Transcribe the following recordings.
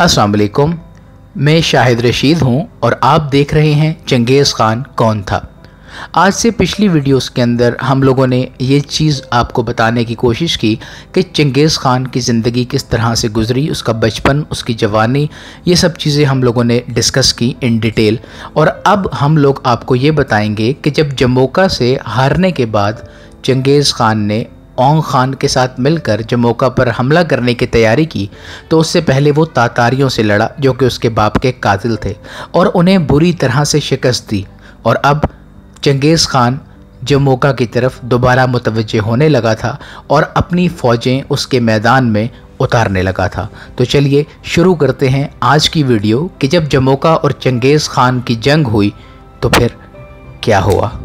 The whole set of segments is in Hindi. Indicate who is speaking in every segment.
Speaker 1: अस्सलाम वालेकुम, मैं शाहिद रशीद हूँ और आप देख रहे हैं चंगेज़ ख़ान कौन था। आज से पिछली वीडियोस के अंदर हम लोगों ने ये चीज़ आपको बताने की कोशिश की कि चंगेज़ ख़ान की ज़िंदगी किस तरह से गुजरी, उसका बचपन, उसकी जवानी, ये सब चीज़ें हम लोगों ने डिस्कस की इन डिटेल। और अब हम लोग आपको ये बताएंगे कि जब जमोका से हारने के बाद चंगेज़ ख़ान ने औंग ख़ान के साथ मिलकर जमोका पर हमला करने की तैयारी की, तो उससे पहले वो तातारियों से लड़ा जो कि उसके बाप के कातिल थे और उन्हें बुरी तरह से शिकस्त दी। और अब चंगेज़ ख़ान जमोका की तरफ दोबारा मुतवज्जे होने लगा था और अपनी फ़ौजें उसके मैदान में उतारने लगा था। तो चलिए शुरू करते हैं आज की वीडियो कि जब जमोका और चंगेज़ ख़ान की जंग हुई तो फिर क्या हुआ।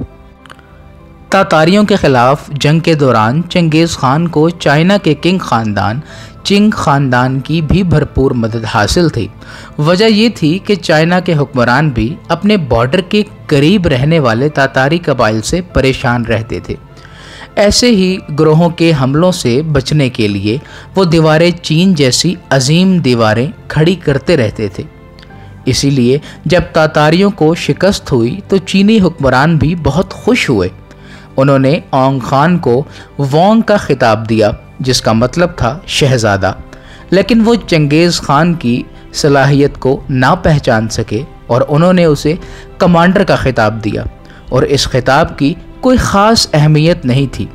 Speaker 1: तातारियों के ख़िलाफ़ जंग के दौरान चंगेज़ ख़ान को चाइना के किंग ख़ानदान चिंग ख़ानदान की भी भरपूर मदद हासिल थी। वजह ये थी कि चाइना के हुक्मरान भी अपने बॉर्डर के करीब रहने वाले तातारी कबाइल से परेशान रहते थे। ऐसे ही ग्रोहों के हमलों से बचने के लिए वो दीवारें चीन जैसी अजीम दीवारें खड़ी करते रहते थे। इसीलिए जब तातारियों को शिकस्त हुई तो चीनी हुक्मरान भी बहुत खुश हुए। उन्होंने औंग ख़ान को वोंग का खिताब दिया जिसका मतलब था शहज़ादा, लेकिन वो चंगेज़ ख़ान की सलाहियत को ना पहचान सके और उन्होंने उसे कमांडर का खिताब दिया। और इस खिताब की कोई ख़ास अहमियत नहीं थी,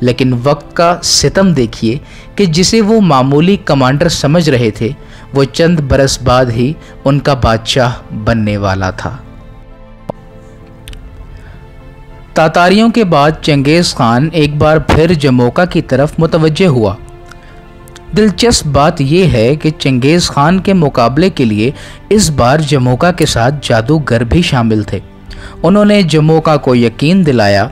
Speaker 1: लेकिन वक्त का सितम देखिए कि जिसे वो मामूली कमांडर समझ रहे थे वो चंद बरस बाद ही उनका बादशाह बनने वाला था। तातारियों के बाद चंगेज़ ख़ान एक बार फिर जमोका की तरफ मुतवज्जे हुआ। दिलचस्प बात यह है कि चंगेज़ ख़ान के मुकाबले के लिए इस बार जमोका के साथ जादूगर भी शामिल थे। उन्होंने जमोका को यकीन दिलाया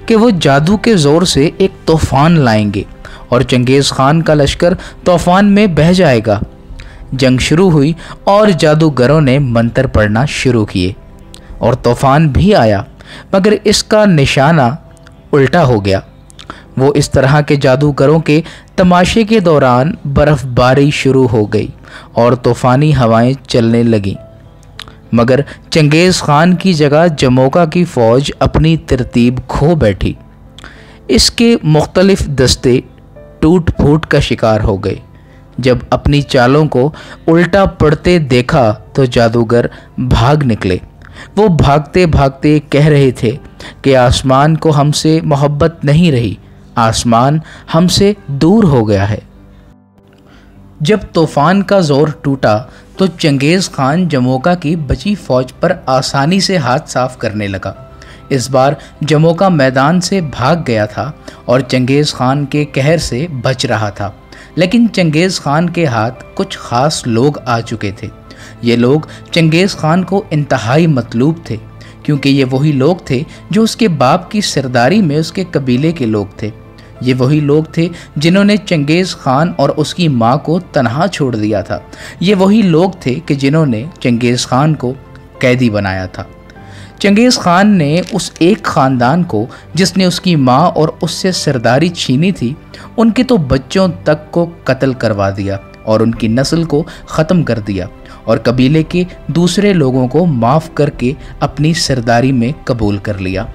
Speaker 1: कि वो जादू के ज़ोर से एक तूफ़ान लाएंगे और चंगेज़ ख़ान का लश्कर तूफ़ान में बह जाएगा। जंग शुरू हुई और जादूगरों ने मंत्र पढ़ना शुरू किए और तूफ़ान भी आया, मगर इसका निशाना उल्टा हो गया। वो इस तरह के जादूगरों के तमाशे के दौरान बर्फ़बारी शुरू हो गई और तूफ़ानी हवाएं चलने लगीं, मगर चंगेज़ ख़ान की जगह जमोका की फ़ौज अपनी तरतीब खो बैठी। इसके मुख्तलिफ दस्ते टूट फूट का शिकार हो गए। जब अपनी चालों को उल्टा पड़ते देखा तो जादूगर भाग निकले। वो भागते भागते कह रहे थे कि आसमान को हमसे मोहब्बत नहीं रही, आसमान हमसे दूर हो गया है। जब तूफ़ान का ज़ोर टूटा तो चंगेज़ ख़ान जमोका की बची फ़ौज पर आसानी से हाथ साफ करने लगा। इस बार जमोका मैदान से भाग गया था और चंगेज़ ख़ान के कहर से बच रहा था, लेकिन चंगेज़ ख़ान के हाथ कुछ ख़ास लोग आ चुके थे। ये लोग चंगेज़ ख़ान को इंतहाई मतलूब थे, क्योंकि ये वही लोग थे जो उसके बाप की सरदारी में उसके कबीले के लोग थे। ये वही लोग थे जिन्होंने चंगेज़ ख़ान और उसकी माँ को तनहा छोड़ दिया था। ये वही लोग थे कि जिन्होंने चंगेज़ ख़ान को कैदी बनाया था। चंगेज़ ख़ान ने उस एक ख़ानदान को जिसने उसकी माँ और उससे सरदारी छीनी थी, उनके तो बच्चों तक को कत्ल करवा दिया और उनकी नस्ल को ख़त्म कर दिया और कबीले के दूसरे लोगों को माफ़ करके अपनी सरदारी में कबूल कर लिया।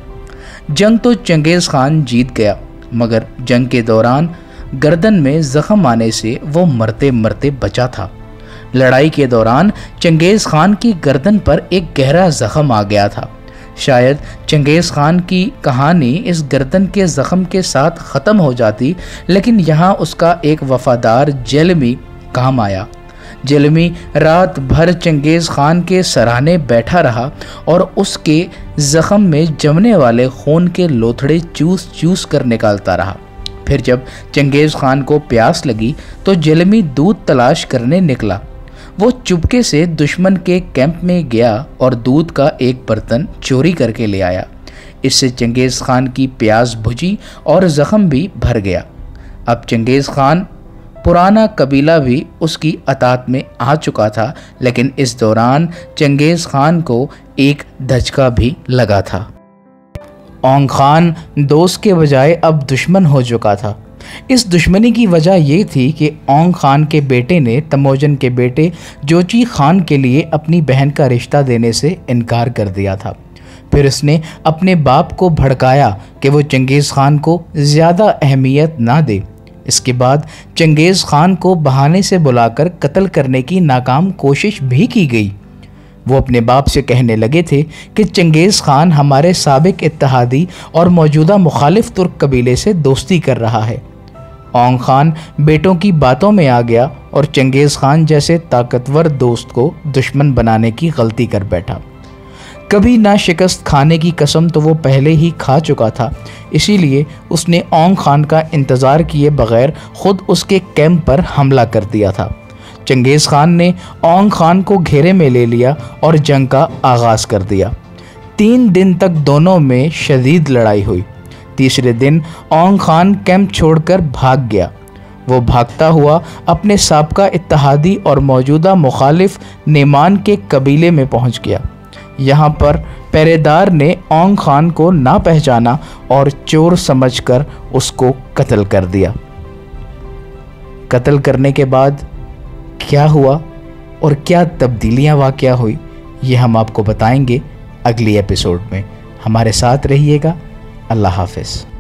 Speaker 1: जंग तो चंगेज़ ख़ान जीत गया, मगर जंग के दौरान गर्दन में ज़ख़म आने से वो मरते मरते बचा था। लड़ाई के दौरान चंगेज़ ख़ान की गर्दन पर एक गहरा ज़ख़म आ गया था। शायद चंगेज़ ख़ान की कहानी इस गर्दन के ज़ख़म के साथ ख़त्म हो जाती, लेकिन यहाँ उसका एक वफ़ादार जेलमी काम आया। जेलमी रात भर चंगेज़ ख़ान के सराहने बैठा रहा और उसके ज़ख़म में जमने वाले खून के लोथड़े चूस चूस कर निकालता रहा। फिर जब चंगेज़ ख़ान को प्यास लगी तो जेलमी दूध तलाश करने निकला। वो चुपके से दुश्मन के कैंप में गया और दूध का एक बर्तन चोरी करके ले आया। इससे चंगेज़ ख़ान की प्यास बुझी और ज़ख़म भी भर गया। अब चंगेज़ ख़ान पुराना कबीला भी उसकी अतात में आ चुका था, लेकिन इस दौरान चंगेज़ ख़ान को एक धचका भी लगा था। औंग ख़ान दोस्त के बजाय अब दुश्मन हो चुका था। इस दुश्मनी की वजह ये थी कि औंग खान के बेटे ने तमोजन के बेटे जोची खान के लिए अपनी बहन का रिश्ता देने से इनकार कर दिया था। फिर उसने अपने बाप को भड़काया कि वो चंगेज़ खान को ज़्यादा अहमियत ना दे। इसके बाद चंगेज़ खान को बहाने से बुलाकर कत्ल करने की नाकाम कोशिश भी की गई। वो अपने बाप से कहने लगे थे कि चंगेज़ खान हमारे साबिक इत्तेहादी और मौजूदा मुखालिफ तुर्क कबीले से दोस्ती कर रहा है। औंग खान बेटों की बातों में आ गया और चंगेज़ खान जैसे ताकतवर दोस्त को दुश्मन बनाने की गलती कर बैठा। कभी ना शिकस्त खाने की कसम तो वो पहले ही खा चुका था, इसीलिए उसने औंग खान का इंतज़ार किए बगैर ख़ुद उसके कैंप पर हमला कर दिया था। चंगेज़ खान ने औंग खान को घेरे में ले लिया और जंग का आगाज़ कर दिया। 3 दिन तक दोनों में शदीद लड़ाई हुई। तीसरे दिन औंग खान कैंप छोड़कर भाग गया। वो भागता हुआ अपने साबका इत्तेहादी और मौजूदा मुखालिफ नेमान के कबीले में पहुंच गया। यहाँ पर पहरेदार ने औंग खान को ना पहचाना और चोर समझकर उसको कत्ल कर दिया। कत्ल करने के बाद क्या हुआ और क्या तब्दीलियाँ वाक़या हुई, ये हम आपको बताएंगे अगली एपिसोड में। हमारे साथ रहिएगा। अल्लाह हाफ़िज़।